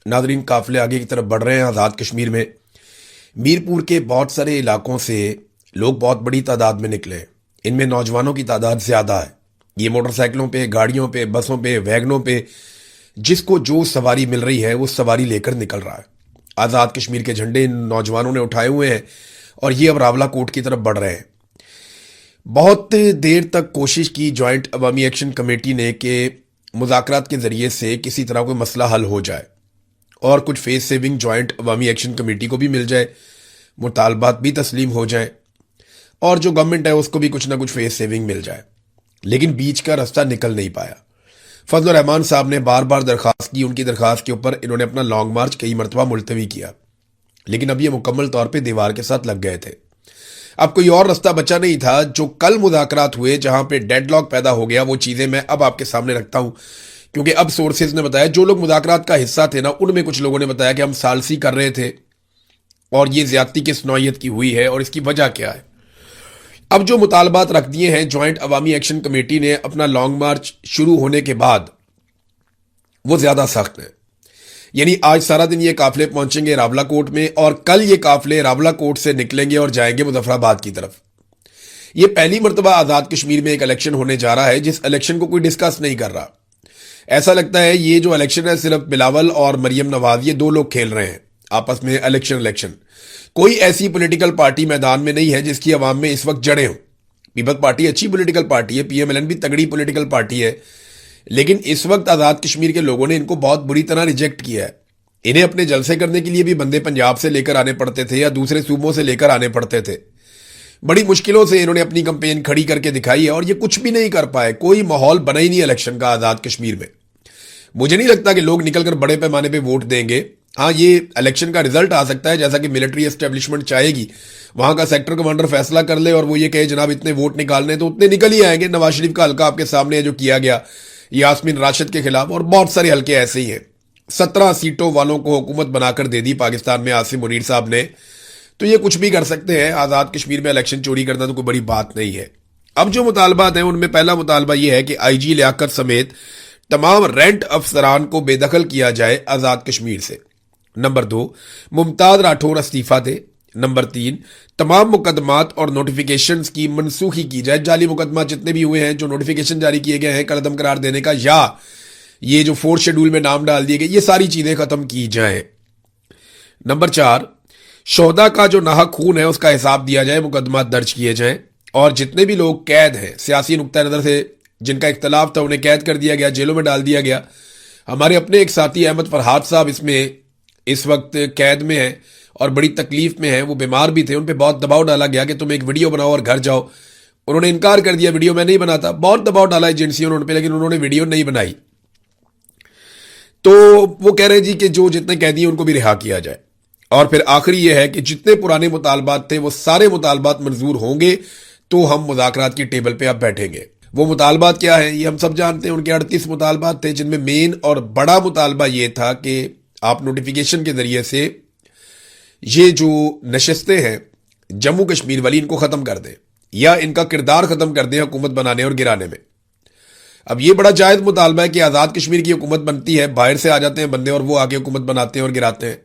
नाजरीन, काफिले आगे की तरफ बढ़ रहे हैं आज़ाद कश्मीर में। मीरपुर के बहुत सारे इलाकों से लोग बहुत बड़ी तादाद में निकले। इनमें नौजवानों की तादाद ज़्यादा है। ये मोटरसाइकिलों पे, गाड़ियों पे, बसों पे, वैगनों पे जिसको जो सवारी मिल रही है वो सवारी लेकर निकल रहा है। आज़ाद कश्मीर के झंडे इन नौजवानों ने उठाए हुए हैं और ये अब रावला कोट की तरफ बढ़ रहे हैं। बहुत देर तक कोशिश की जॉइंट अवामी एक्शन कमेटी ने कि मुज़ाकरात के ज़रिए से किसी तरह कोई मसला हल हो जाए और कुछ फेस सेविंग जॉइंट अवामी एक्शन कमेटी को भी मिल जाए, मुतालबात भी तस्लीम हो जाए और जो गवर्नमेंट है उसको भी कुछ ना कुछ फेस सेविंग मिल जाए। लेकिन बीच का रास्ता निकल नहीं पाया। फजल रहमान साहब ने बार बार दरख्वास्त की। उनकी दरख्वास्त के ऊपर इन्होंने अपना लॉन्ग मार्च कई मरतबा मुलतवी किया, लेकिन अब ये मुकम्मल तौर पर दीवार के साथ लग गए थे। अब कोई और रास्ता बचा नहीं था। जो कल मुज़ाकरात हुए जहां पे डेडलॉक पैदा हो गया, वो चीज़ें मैं अब आपके सामने रखता हूं, क्योंकि अब सोर्सेज ने बताया, जो लोग मुज़ाकरात का हिस्सा थे ना, उनमें कुछ लोगों ने बताया कि हम सालसी कर रहे थे और ये ज्यादती किस नौयत की हुई है और इसकी वजह क्या है। अब जो मुतालबात रख दिए हैं जॉइंट अवामी एक्शन कमेटी ने अपना लॉन्ग मार्च शुरू होने के बाद, वो ज्यादा सख्त है। यानी आज सारा दिन ये काफिले पहुंचेंगे रावला कोट में और कल ये काफिले रावला कोट से निकलेंगे और जाएंगे मुजफ्फराबाद की तरफ। ये पहली मरतबा आजाद कश्मीर में एक इलेक्शन होने जा रहा है जिस इलेक्शन को कोई डिस्कस नहीं कर रहा। ऐसा लगता है ये जो इलेक्शन है सिर्फ बिलावल और मरियम नवाज, ये दो लोग खेल रहे हैं आपस में इलेक्शन। कोई ऐसी पॉलिटिकल पार्टी मैदान में नहीं है जिसकी अवाम में इस वक्त जड़ें हों। पीपल्स पार्टी अच्छी पॉलिटिकल पार्टी है, पीएमएलएन भी तगड़ी पॉलिटिकल पार्टी है, लेकिन इस वक्त आजाद कश्मीर के लोगों ने इनको बहुत बुरी तरह रिजेक्ट किया है। इन्हें अपने जलसे करने के लिए भी बंदे पंजाब से लेकर आने पड़ते थे या दूसरे सूबों से लेकर आने पड़ते थे। बड़ी मुश्किलों से इन्होंने अपनी कंपेन खड़ी करके दिखाई है और ये कुछ भी नहीं कर पाए। कोई माहौल बना ही नहीं इलेक्शन का आजाद कश्मीर में। मुझे नहीं लगता कि लोग निकलकर बड़े पैमाने पे वोट देंगे। हाँ, ये इलेक्शन का रिजल्ट आ सकता है जैसा कि मिलिट्री एस्टेब्लिशमेंट चाहेगी। वहां का सेक्टर कमांडर फैसला कर ले और वो ये कहे जनाब इतने वोट निकालने, तो उतने निकल ही आएंगे। नवाज शरीफ का हल्का आपके सामने है जो किया गया यास्मीन राशिद के खिलाफ, और बहुत सारे हल्के ऐसे ही हैं। 17 सीटों वालों को हुकूमत बनाकर दे दी पाकिस्तान में आसिम मुनीर साहब ने, तो ये कुछ भी कर सकते हैं। आजाद कश्मीर में इलेक्शन चोरी करना तो कोई बड़ी बात नहीं है। अब जो मुतालबात हैं उनमें पहला मुतालबा यह है कि आईजी लियाकत समेत तमाम रेंट अफसरान को बेदखल किया जाए आजाद कश्मीर से। नंबर 2, मुमताज राठौर इस्तीफा दे। नंबर 3, तमाम मुकदमात और नोटिफिकेशन की मनसूखी की जाए। जाली मुकदमा जितने भी हुए हैं, जो नोटिफिकेशन जारी किए गए हैं कलअदम करार देने का या ये जो 4th शेड्यूल में नाम डाल दिए गए, ये सारी चीजें खत्म की जाएं। नंबर 4, शोहदा का जो नाहक खून है उसका हिसाब दिया जाए, मुकदमा दर्ज किए जाएं और जितने भी लोग कैद हैं सियासी नुक्ता नजर से जिनका इख्तलाफ था उन्हें कैद कर दिया गया, जेलों में डाल दिया गया। हमारे अपने एक साथी अहमद फरहाद साहब इसमें इस वक्त कैद में हैं और बड़ी तकलीफ में हैं। वो बीमार भी थे, उन पर बहुत दबाव डाला गया कि तुम एक वीडियो बनाओ और घर जाओ। उन्होंने इनकार कर दिया, वीडियो मैं नहीं बनाता। बहुत दबाव डाला एजेंसियों ने उन पर, लेकिन उन्होंने वीडियो नहीं बनाई। तो वो कह रहे हैं जी कि जो जितने कैदी हैं उनको भी रिहा किया जाए। और फिर आखिरी ये है कि जितने पुराने मुतालबात थे वो सारे मुतालबात मंजूर होंगे तो हम मुज़ाकरात की टेबल पे अब बैठेंगे। वो मुतालबात क्या है ये हम सब जानते हैं। उनके 38 मुतालबात थे, जिनमें मेन और बड़ा मुतालबा ये था कि आप नोटिफिकेशन के जरिए से ये जो नशस्तें हैं जम्मू कश्मीर वाली, इनको खत्म कर दें या इनका किरदार खत्म कर दें हुकूमत बनाने और गिराने में। अब ये बड़ा जायज मुतालबा है कि आज़ाद कश्मीर की हुकूमत बनती है, बाहर से आ जाते हैं बंदे और वो आके हुकूमत बनाते हैं और गिराते हैं।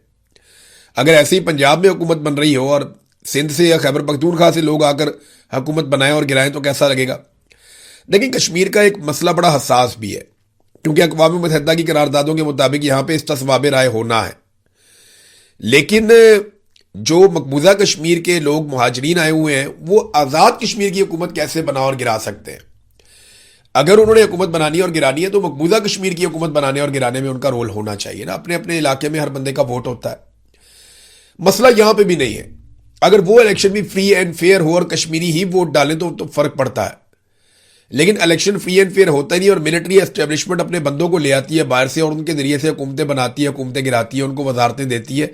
अगर ऐसे ही पंजाब में हुकूमत बन रही हो और सिंध से या खैबर पख्तूनख्वा से लोग आकर हुकूमत बनाएं और गिराएं तो कैसा लगेगा। लेकिन कश्मीर का एक मसला बड़ा हसास भी है, क्योंकि अक़वाम मुत्तहिदा की करारदादों के मुताबिक यहां पे इस्तिस्वाब राय होना है। लेकिन जो मकबूजा कश्मीर के लोग मुहाजिरीन आए हुए हैं वो आज़ाद कश्मीर की हुकूमत कैसे बना और गिरा सकते हैं। अगर उन्होंने हुकूमत बनानी है और गिरानी है तो मकबूजा कश्मीर की हुकूमत बनाने और गिराने में उनका रोल होना चाहिए ना। अपने अपने इलाके में हर बंदे का वोट होता है। मसला यहां पे भी नहीं है। अगर वो इलेक्शन भी फ्री एंड फेयर हो और कश्मीरी ही वोट डालें तो फर्क पड़ता है। लेकिन इलेक्शन फ्री एंड फेयर होता ही नहीं और मिलिट्री एस्टेब्लिशमेंट अपने बंदों को ले आती है बाहर से और उनके जरिए से हुकूमतें बनाती है, हुकूमतें गिराती है, उनको वजारतें देती है,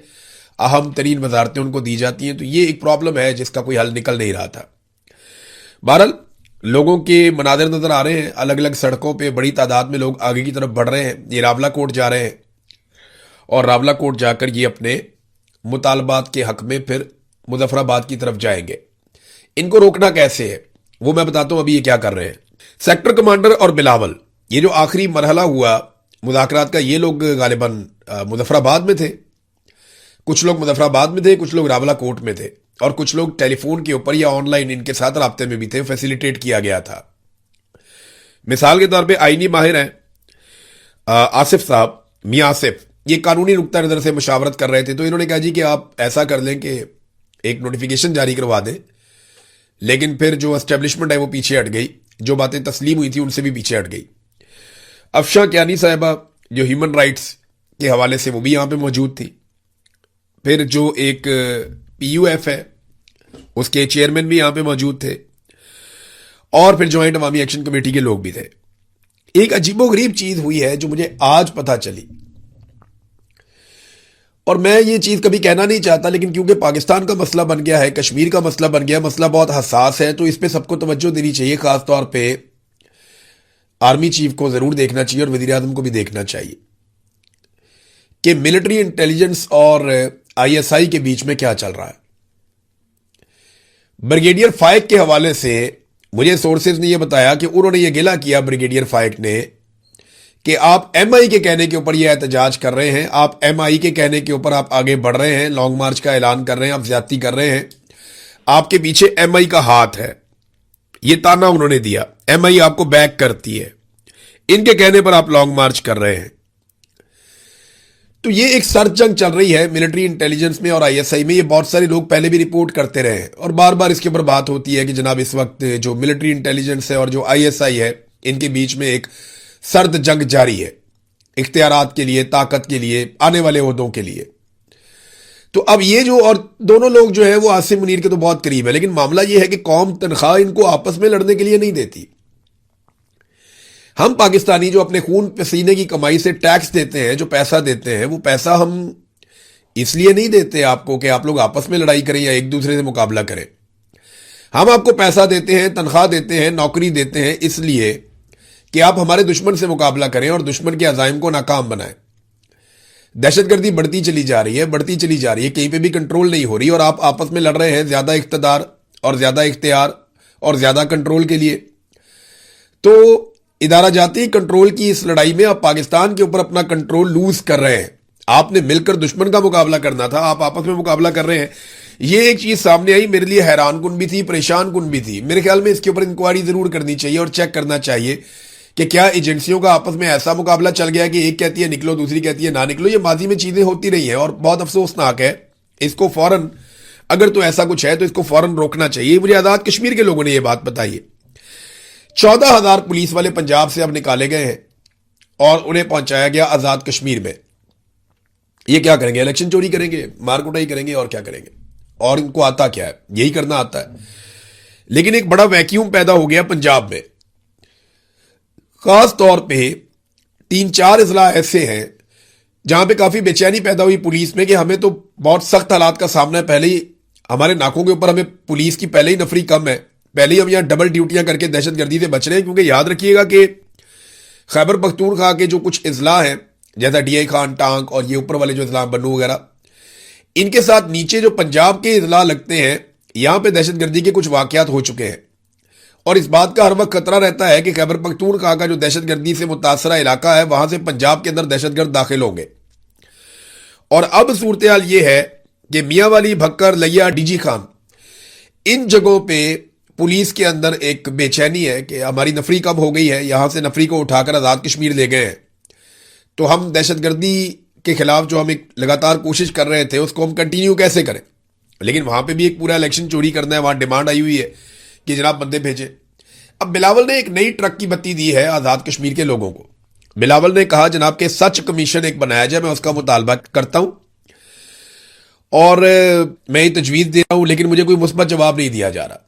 अहम तरीन वजारतें उनको दी जाती हैं। तो ये एक प्रॉब्लम है जिसका कोई हल निकल नहीं रहा था। बहरहाल लोगों के मनाजर नजर आ रहे हैं, अलग अलग सड़कों पे बड़ी तादाद में लोग आगे की तरफ बढ़ रहे हैं। ये रावला कोट जा रहे हैं और रावला कोट जाकर ये अपने मुतालबात के हक में फिर मुजफ्फराबाद की तरफ जाएंगे। इनको रोकना कैसे है वो मैं बताता हूं। अभी ये क्या कर रहे हैं। सेक्टर कमांडर और बिलावल, ये जो आखिरी मरहला हुआ मुज़ाकरात का ये लोग गालिबन मुजफ्फराबाद में थे, कुछ लोग मुजफ्फराबाद में थे, कुछ लोग रावलाकोट में थे, और कुछ लोग टेलीफोन के ऊपर या ऑनलाइन इनके साथ राब्ते में भी थे, फैसिलिटेट किया गया था। मिसाल के तौर पे आईनी माहिर हैं आसिफ साहब, मियाँ आसिफ, ये कानूनी नुक्ता नज़र से मशावरत कर रहे थे, तो इन्होंने कहा जी कि आप ऐसा कर लें कि एक नोटिफिकेशन जारी करवा दें, लेकिन फिर जो एस्टेब्लिशमेंट है वो पीछे हट गई, जो बातें तस्लीम हुई थी उनसे भी पीछे हट गई। अफशा क्यानी साहिबा जो ह्यूमन राइट्स के हवाले से वो भी यहाँ पे मौजूद थी, फिर जो एक PUF है उसके चेयरमैन भी यहाँ पे मौजूद थे, और फिर ज्वाइंट अवामी एक्शन कमेटी के लोग भी थे। एक अजीबोगरीब चीज हुई है जो मुझे आज पता चली, और मैं ये चीज कभी कहना नहीं चाहता, लेकिन क्योंकि पाकिस्तान का मसला बन गया है, कश्मीर का मसला बन गया, मसला बहुत हसास है, तो इस पे सबको तवज्जो देनी चाहिए। खास तौर पे आर्मी चीफ को जरूर देखना चाहिए और वजीर आजम को भी देखना चाहिए कि मिलिट्री इंटेलिजेंस और ISI के बीच में क्या चल रहा है। ब्रिगेडियर फाइक के हवाले से मुझे सोर्सेज ने यह बताया कि उन्होंने यह गिला किया ब्रिगेडियर फाइक ने कि आप MI के कहने के ऊपर यह एहतजाज कर रहे हैं, आप MI के कहने के ऊपर आप आगे बढ़ रहे हैं, लॉन्ग मार्च का ऐलान कर रहे हैं, आप ज्यादती कर रहे हैं, आपके पीछे MI का हाथ है। यह ताना उन्होंने दिया, MI आपको बैक करती है, इनके कहने पर आप लॉन्ग मार्च कर रहे हैं। तो ये एक सर्च जंग चल रही है मिलिट्री इंटेलिजेंस में और ISI में। ये बहुत सारे लोग पहले भी रिपोर्ट करते रहे हैं और बार बार इसके ऊपर बात होती है कि जनाब इस वक्त जो मिलिट्री इंटेलिजेंस है और जो ISI है, इनके बीच में एक सर्द जंग जारी है इख्तियारात के लिए, ताकत के लिए, आने वाले ओहदों के लिए। तो अब ये जो, और दोनों लोग जो है वो आसिम मुनीर के तो बहुत करीब है, लेकिन मामला ये है कि कौम तनख्वाह इनको आपस में लड़ने के लिए नहीं देती। हम पाकिस्तानी जो अपने खून पसीने की कमाई से टैक्स देते हैं, जो पैसा देते हैं, वो पैसा हम इसलिए नहीं देते आपको कि आप लोग आपस में लड़ाई करें या एक दूसरे से मुकाबला करें। हम आपको पैसा देते हैं, तनख्वाह देते हैं, नौकरी देते हैं इसलिए कि आप हमारे दुश्मन से मुकाबला करें और दुश्मन के अज़ाइम को नाकाम बनाएं। दहशतगर्दी बढ़ती चली जा रही है, बढ़ती चली जा रही है, कहीं पे भी कंट्रोल नहीं हो रही, और आप आपस में लड़ रहे हैं ज्यादा इख्तियार और ज्यादा इख्तियार और ज्यादा कंट्रोल के लिए। तो इदारा जाती कंट्रोल की इस लड़ाई में आप पाकिस्तान के ऊपर अपना कंट्रोल लूज कर रहे हैं। आपने मिलकर दुश्मन का मुकाबला करना था, आप आपस में मुकाबला कर रहे हैं। ये एक चीज सामने आई, मेरे लिए हैरान कुन भी थी, परेशान कुन भी थी। मेरे ख्याल में इसके ऊपर इंक्वायरी जरूर करनी चाहिए और चेक करना चाहिए कि क्या एजेंसियों का आपस में ऐसा मुकाबला चल गया कि एक कहती है निकलो, दूसरी कहती है ना निकलो। ये माजी में चीजें होती रही हैं और बहुत अफसोसनाक है। इसको फौरन, अगर तो ऐसा कुछ है तो इसको फौरन रोकना चाहिए। मुझे आजाद कश्मीर के लोगों ने यह बात बताई है। 14,000 पुलिस वाले पंजाब से अब निकाले गए हैं और उन्हें पहुंचाया गया आजाद कश्मीर में। ये क्या करेंगे? इलेक्शन चोरी करेंगे, मारकुटाई करेंगे, और क्या करेंगे? और इनको आता क्या है? यही करना आता है। लेकिन एक बड़ा वैक्यूम पैदा हो गया पंजाब में। खास तौर पे 3-4 अजला ऐसे हैं जहां पे काफी बेचैनी पैदा हुई पुलिस में कि हमें तो बहुत सख्त हालात का सामना है। पहले ही हमारे नाकों के ऊपर हमें पुलिस की पहले ही नफरी कम है, पहले ही हम यहां डबल ड्यूटियां करके दहशतगर्दी से बच रहे हैं। क्योंकि याद रखिएगा कि खैबर पख्तूनख्वा के जो कुछ अजला हैं, जैसा DI खान, टांक और ये ऊपर वाले जो अजला बन्नू वगैरह, इनके साथ नीचे जो पंजाब के अजला लगते हैं, यहां पे दहशतगर्दी के कुछ वाकयात हो चुके हैं। और इस बात का हर वक्त खतरा रहता है कि खैबर पख्तूनख्वा का जो दहशतगर्दी से मुतासरा इलाका है, वहां से पंजाब के अंदर दहशतगर्द दाखिल होंगे। और अब सूरत हाल यह है कि मियां वाली, भक्कर, लिया, DG खान, इन जगहों पे पुलिस के अंदर एक बेचैनी है कि हमारी नफरी कब हो गई है, यहां से नफरी को उठाकर आजाद कश्मीर ले गए हैं, तो हम दहशतगर्दी के खिलाफ जो हम एक लगातार कोशिश कर रहे थे उसको हम कंटिन्यू कैसे करें। लेकिन वहां पे भी एक पूरा इलेक्शन चोरी करना है, वहां डिमांड आई हुई है कि जनाब बंदे भेजे। अब बिलावल ने एक नई ट्रक की बत्ती दी है आजाद कश्मीर के लोगों को। बिलावल ने कहा जनाब के सच कमीशन एक बनाया जाए, मैं उसका मुतालबा करता हूं और मैं ये तजवीज दे रहा हूं, लेकिन मुझे कोई मुस्बत जवाब नहीं दिया जा रहा।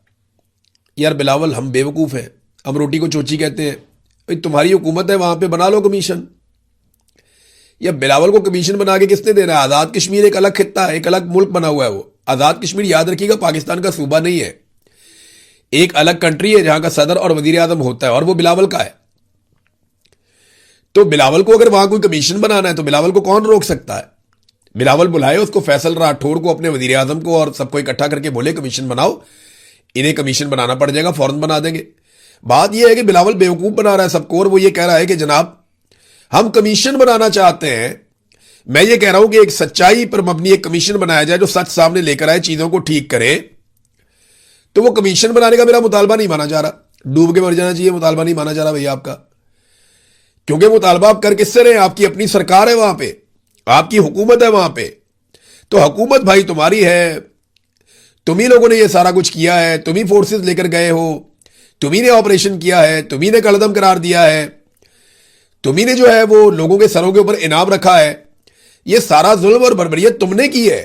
यार बिलावल, हम बेवकूफ हैं, हम रोटी को चोची कहते हैं। भाई तुम्हारी हुकूमत है, वहां पे बना लो कमीशन। या बिलावल को कमीशन बना के किसने देना है? आजाद कश्मीर एक अलग खित्ता है, एक अलग मुल्क बना हुआ है। वो आजाद कश्मीर, याद रखिएगा, पाकिस्तान का सूबा नहीं है, एक अलग कंट्री है जहां का सदर और वजीर आजम होता है, और वो बिलावल का है। तो बिलावल को अगर वहां कोई कमीशन बनाना है तो बिलावल को कौन रोक सकता है? बिलावल बुलाए उसको, फैसल राठौर को, अपने वजीर आजम को, और सबको इकट्ठा करके बोले कमीशन बनाओ। इन्हें कमीशन बनाना पड़ जाएगा, फौरन बना देंगे। बात यह है कि बिलावल बेवकूफ बना रहा है सबको, और वो ये कह रहा है कि जनाब हम कमीशन बनाना चाहते हैं। मैं ये कह रहा हूं कि एक सच्चाई पर मबनी एक कमीशन बनाया जाए जो सच सामने लेकर आए, चीजों को ठीक करे। तो वो कमीशन बनाने का मेरा मुतालबा नहीं माना जा रहा, डूब के मर जाना चाहिए, मुतालबा नहीं माना जा रहा भैया आपका। क्योंकि मुतालबा आप कर किससे रहे? आपकी अपनी सरकार है वहां पे, आपकी हुकूमत है वहां पे। तो हुकूमत भाई तुम्हारी है, तुम ही लोगों ने ये सारा कुछ किया है, तुम ही फोर्सेस लेकर गए हो, तुम ही ने ऑपरेशन किया है, तुम ही ने कलदम करार दिया है, तुम ही ने जो है वो लोगों के सरों के ऊपर इनाम रखा है। ये सारा जुल्म और बर्बरियत तुमने की है।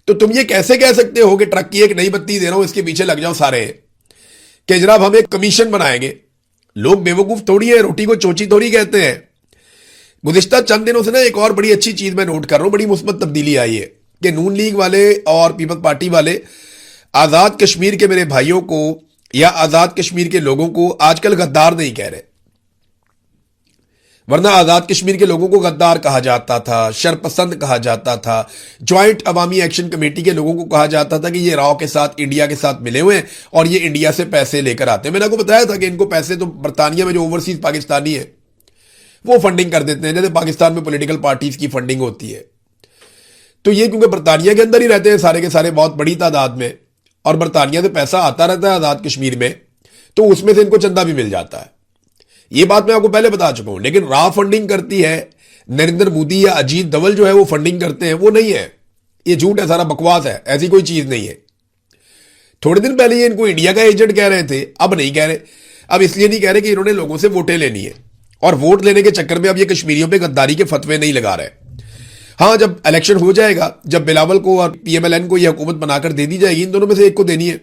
तो तुम ये कैसे कह सकते हो कि ट्रक की एक नई बत्ती दे रहा हूं, इसके पीछे लग जाओ सारे कि जनाब हम एक कमीशन बनाएंगे। लोग बेवकूफ थोड़ी है, रोटी को चोची थोड़ी कहते हैं। गुज़िश्ता चंद दिनों से ना एक और बड़ी अच्छी चीज मैं नोट कर रहा हूं, बड़ी मुस्बत तब्दीली आई है कि नून लीग वाले और पीपल्स पार्टी वाले आजाद कश्मीर के मेरे भाइयों को या आजाद कश्मीर के लोगों को आजकल गद्दार नहीं कह रहे, वरना आजाद कश्मीर के लोगों को गद्दार कहा जाता था, शरपसंद कहा जाता था। ज्वाइंट अवामी एक्शन कमेटी के लोगों को कहा जाता था कि ये राव के साथ, इंडिया के साथ मिले हुए हैं और ये इंडिया से पैसे लेकर आते हैं। मैंने आपको बताया था कि इनको पैसे तो बरतानिया में जो ओवरसीज पाकिस्तानी है वो फंडिंग कर देते हैं, जैसे पाकिस्तान में पॉलिटिकल पार्टीज की फंडिंग होती है। तो ये क्योंकि बरतानिया के अंदर ही रहते हैं सारे के सारे बहुत बड़ी तादाद में, और बरतानिया से पैसा आता रहता है आजाद कश्मीर में, तो उसमें से इनको चंदा भी मिल जाता है। ये बात मैं आपको पहले बता चुका हूं। लेकिन राव फंडिंग करती है, नरेंद्र मोदी या अजीत डोभाल जो है वो फंडिंग करते हैं, वो नहीं है। ये झूठ है, सारा बकवास है, ऐसी कोई चीज नहीं है। थोड़े दिन पहले ये इनको इंडिया का एजेंट कह रहे थे, अब नहीं कह रहे। अब इसलिए नहीं कह रहे कि इन्होंने लोगों से वोटें लेनी है, और वोट लेने के चक्कर में अब ये कश्मीरियों पे गद्दारी के फतवे नहीं लगा रहे। हाँ, जब इलेक्शन हो जाएगा, जब बिलावल को और पीएमएलएन को यह हुकूमत बनाकर दे दी जाएगी, इन दोनों में से एक को देनी है,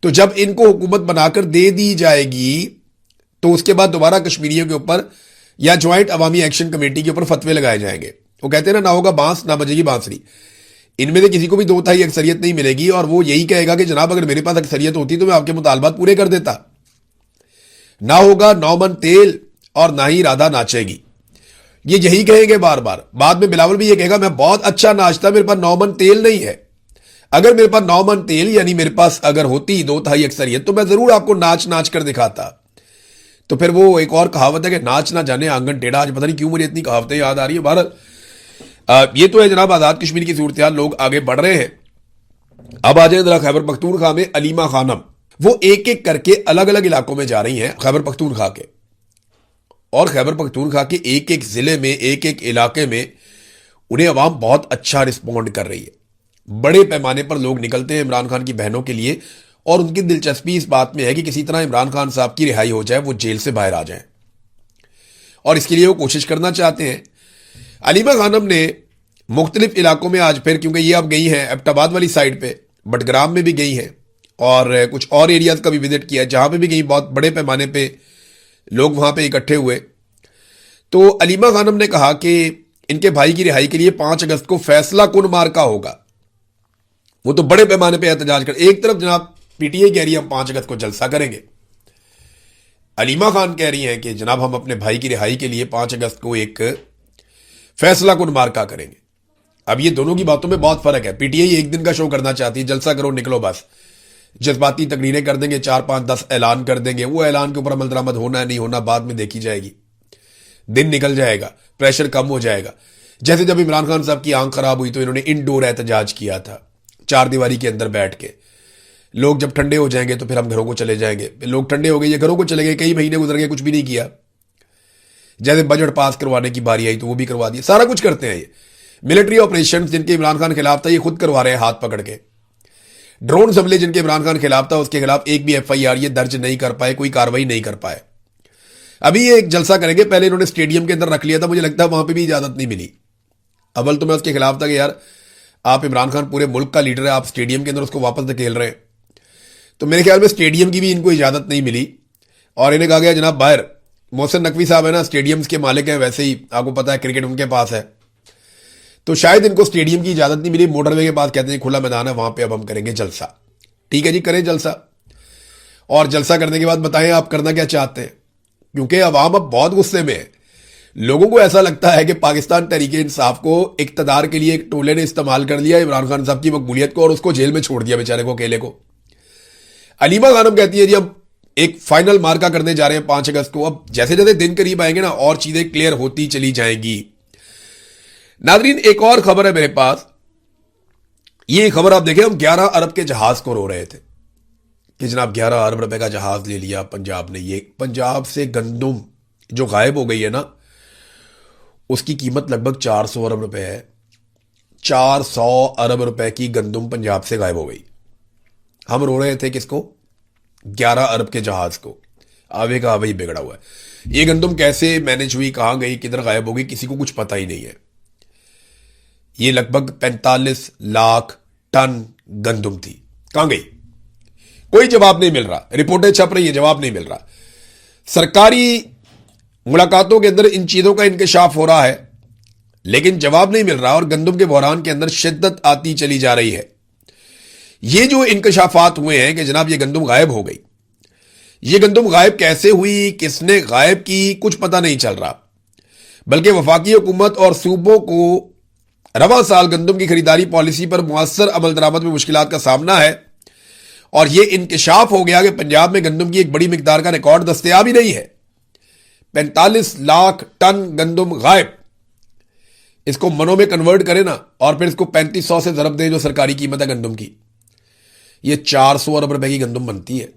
तो जब इनको हुकूमत बनाकर दे दी जाएगी तो उसके बाद दोबारा कश्मीरियों के ऊपर या ज्वाइंट अवामी एक्शन कमेटी के ऊपर फतवे लगाए जाएंगे। वो कहते हैं ना होगा बांस ना बजेगी बांसुरी। इनमें से किसी को भी 2/3 अक्सरियत नहीं मिलेगी, और वो यही कहेगा कि जनाब अगर मेरे पास अक्सरियत होती तो मैं आपके मुतालबात पूरे कर देता। ना होगा 9 मन तेल और ना ही राधा नाचेगी, ये यही कहेंगे बार बार। बाद में बिलावल भी ये कहेगा मैं बहुत अच्छा नाचता, मेरे पास 9 मन तेल नहीं है। अगर मेरे पास 9 मन तेल यानी मेरे पास अगर होती 2/3 अक्सरियत तो मैं जरूर आपको नाच नाच कर दिखाता। तो फिर वो एक और कहावत है कि नाच ना जाने आंगन टेढ़ा। आज पता नहीं क्यों मुझे इतनी कहावतें याद आ रही है। भारत ये तो है जनाब आजाद कश्मीर की सूरत हाल, लोग आगे बढ़ रहे हैं। अब आ जाए जरा खैबर पख्तूनख्वा में अलीमा खानम, वो एक एक करके अलग अलग इलाकों में जा रही हैं खैबर पख्तूनख्वा के, और खैबर पख्तूनख्वा के एक एक जिले में, एक एक इलाके में उन्हें अवाम बहुत अच्छा रिस्पॉन्ड कर रही है। बड़े पैमाने पर लोग निकलते हैं इमरान खान की बहनों के लिए, और उनकी दिलचस्पी इस बात में है कि किसी तरह इमरान खान साहब की रिहाई हो जाए, वो जेल से बाहर आ जाए, और इसके लिए वो कोशिश करना चाहते हैं। अलीमा खानम ने मुख्तलिफ इलाकों में आज फिर, क्योंकि ये अब गई हैं एबटाबाद वाली साइड पे, बटग्राम में भी गई हैं और कुछ और एरियाज का भी विजिट किया, जहां पे भी गई बहुत बड़े पैमाने पे लोग वहां पे इकट्ठे हुए। तो अलीमा खानम ने कहा कि इनके भाई की रिहाई के लिए 5 अगस्त को फैसला कुन मार्का होगा। वो तो बड़े पैमाने पे एहतजाज कर, एक तरफ जनाब पीटीआई कह रही है हम 5 अगस्त को जलसा करेंगे, अलीमा खान कह रही हैं कि जनाब हम अपने भाई की रिहाई के लिए 5 अगस्त को एक फैसला कुन मार्का करेंगे। अब ये दोनों की बातों में बहुत फर्क है। पीटीआई एक दिन का शो करना चाहती है, जलसा करो निकलो बस, जज्बाती तकरीरें कर देंगे, 4, 5, 10 ऐलान कर देंगे। वो ऐलान के ऊपर अमल दरामद होना है नहीं होना बाद में देखी जाएगी, दिन निकल जाएगा, प्रेशर कम हो जाएगा। जैसे जब इमरान खान साहब की आंख खराब हुई तो इन्होंने इंडोर एहतजाज किया था, 4 दीवारी के अंदर बैठ के। लोग जब ठंडे हो जाएंगे तो फिर हम घरों को चले जाएंगे। लोग ठंडे हो गए, ये घरों को चले गए, कई महीने गुजर गए, कुछ भी नहीं किया। जैसे बजट पास करवाने की बारी आई तो वो भी करवा दिया, सारा कुछ करते हैं ये। मिलिट्री ऑपरेशन जिनके इमरान खान खिलाफ था ये खुद करवा रहे हैं हाथ पकड़ के। ड्रोन हमले जिनके इमरान खान खिलाफ था उसके खिलाफ एक भी एफआईआर ये दर्ज नहीं कर पाए, कोई कार्रवाई नहीं कर पाए। अभी ये एक जलसा करेंगे, पहले इन्होंने स्टेडियम के अंदर रख लिया था, मुझे लगता है वहां पर भी इजाजत नहीं मिली। अव्वल तो मैं उसके खिलाफ था कि यार आप इमरान खान पूरे मुल्क का लीडर है, आप स्टेडियम के अंदर उसको वापस धकेल रहे हैं। तो मेरे ख्याल में स्टेडियम की भी इनको इजाजत नहीं मिली और इन्हें कहा गया जनाब बाहर। मोहसिन नकवी साहब है ना स्टेडियम्स के मालिक हैं, वैसे ही आपको पता है क्रिकेट उनके पास है, तो शायद इनको स्टेडियम की इजाजत नहीं मिली। मोटरवे के पास कहते हैं खुला मैदान है, वहां पे अब हम करेंगे जलसा। ठीक है जी, करें जलसा, और जलसा करने के बाद बताएं आप करना क्या चाहते हैं, क्योंकि अवाम अब बहुत गुस्से में है। लोगों को ऐसा लगता है कि पाकिस्तान तहरीके इंसाफ को इक्तदार के लिए एक टोले ने इस्तेमाल कर लिया इमरान खान साहब की मकबूलियत को और उसको जेल में छोड़ दिया बेचारे को, अकेले को। अलीमा खानम कहती है जी हम एक फाइनल मार्का करने जा रहे हैं 5 अगस्त को। अब जैसे जैसे दिन करीब आएंगे ना और चीजें क्लियर होती चली जाएंगी। नादरीन, एक और खबर है मेरे पास। ये खबर आप देखें, हम 11 अरब के जहाज को रो रहे थे कि जनाब 11 अरब रुपए का जहाज ले लिया पंजाब ने। ये पंजाब से गंदुम जो गायब हो गई है ना, उसकी कीमत लगभग 400 अरब रुपए है। 400 अरब रुपए की गंदुम पंजाब से गायब हो गई। हम रो रहे थे किसको? 11 अरब के जहाज को। आवे का आवे ही बिगड़ा हुआ है। ये गंदुम कैसे मैनेज हुई, कहां गई, किधर गायब हो गई, किसी को कुछ पता ही नहीं है। ये लगभग 45 लाख टन गंदुम थी, कहां गई? कोई जवाब नहीं मिल रहा। रिपोर्टें छप रही है, जवाब नहीं मिल रहा। सरकारी मुलाकातों के अंदर इन चीजों का इंकशाफ हो रहा है, लेकिन जवाब नहीं मिल रहा और गंदुम के बहरान के अंदर शिद्दत आती चली जा रही है। ये जो इंकशाफात हुए हैं कि जनाब ये गंदुम गायब हो गई, ये गंदुम गायब कैसे हुई, किसने गायब की, कुछ पता नहीं चल रहा। बल्कि वफाकी हुकूमत और सूबों को रवां साल गंदुम की खरीदारी पॉलिसी पर मुअस्सर अमल दरामद में मुश्किलात का सामना है और यह इंकशाफ हो गया कि पंजाब में गंदुम की एक बड़ी मिकदार का रिकॉर्ड दस्तयाब ही नहीं है। 45 लाख टन गंदुम गायब। इसको मनों में कन्वर्ट करें ना और फिर इसको 3500 से ज़रब दें जो सरकारी कीमत है गंदुम की, ये 400 अरब रुपए की गंदुम बनती है।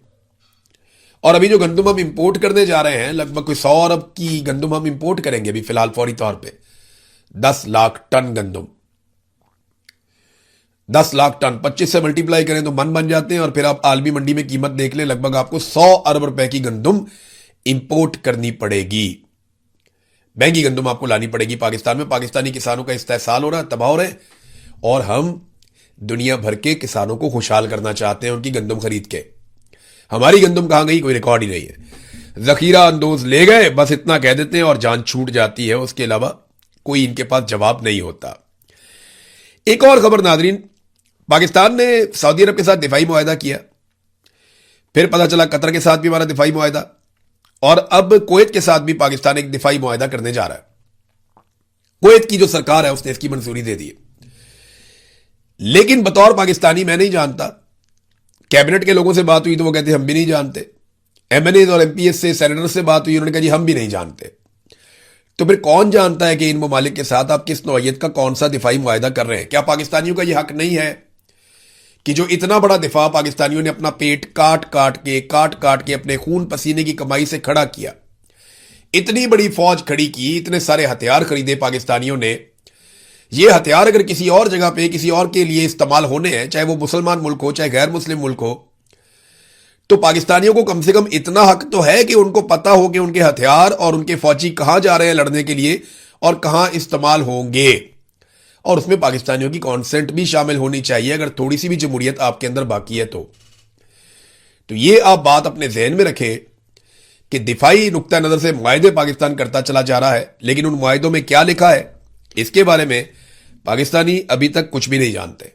और अभी जो गंदुम हम इंपोर्ट करने जा रहे हैं, लगभग कोई 100 अरब की गंदुम हम इंपोर्ट करेंगे अभी फिलहाल फौरी तौर पे। 10 लाख टन गंदुम, 10 लाख टन 25 से मल्टीप्लाई करें तो मन बन जाते हैं। और फिर आप आलमी मंडी में कीमत देख लें, लगभग आपको 100 अरब रुपए की गंदुम इंपोर्ट करनी पड़ेगी। महंगी गंदुम आपको लानी पड़ेगी पाकिस्तान में। पाकिस्तानी किसानों का इस्तेहसाल हो रहा है, तबाह हो रहे हैं, और हम दुनिया भर के किसानों को खुशहाल करना चाहते हैं उनकी गंदुम खरीद के। हमारी गंदुम कहां गई, कोई रिकॉर्ड ही नहीं है। जखीरा अंदोज ले गए, बस इतना कह देते हैं और जान छूट जाती है। उसके अलावा कोई इनके पास जवाब नहीं होता। एक और खबर नादरीन, पाकिस्तान ने सऊदी अरब के साथ दिफाई मुआहदा किया, फिर पता चला कतर के साथ भी हमारा दिफाई मुआहदा, और अब कुवैत के साथ भी पाकिस्तान एक दिफाई मुआहदा करने जा रहा है। कुवैत की जो सरकार है उसने इसकी मंजूरी दे दी है, लेकिन बतौर पाकिस्तानी मैं नहीं जानता। कैबिनेट के लोगों से बात हुई तो वो कहते हम भी नहीं जानते। एमएनएज और एमपीएस से, सेनेटर से बात हुई, उन्होंने कहा जी हम भी नहीं जानते। तो फिर कौन जानता है कि इन ममालिक के साथ आप किस नौइयत का कौन सा दिफाई मुआहदा कर रहे हैं? क्या पाकिस्तानियों का यह हक नहीं है कि जो इतना बड़ा दिफा पाकिस्तानियों ने अपना पेट काट काट के अपने खून पसीने की कमाई से खड़ा किया, इतनी बड़ी फौज खड़ी की, इतने सारे हथियार खरीदे पाकिस्तानियों ने, ये हथियार अगर किसी और जगह पे किसी और के लिए इस्तेमाल होने हैं, चाहे वो मुसलमान मुल्क हो चाहे गैर मुस्लिम मुल्क हो, तो पाकिस्तानियों को कम से कम इतना हक तो है कि उनको पता हो कि उनके हथियार और उनके फौजी कहां जा रहे हैं लड़ने के लिए और कहां इस्तेमाल होंगे। और उसमें पाकिस्तानियों की कॉन्सेंट भी शामिल होनी चाहिए अगर थोड़ी सी भी जमहूरियत आपके अंदर बाकी है तो ये आप बात अपने जहन में रखें कि दिफाई नुक्ता नजर से मुआहदे पाकिस्तान करता चला जा रहा है, लेकिन उन मुआहदों में क्या लिखा है इसके बारे में पाकिस्तानी अभी तक कुछ भी नहीं जानते।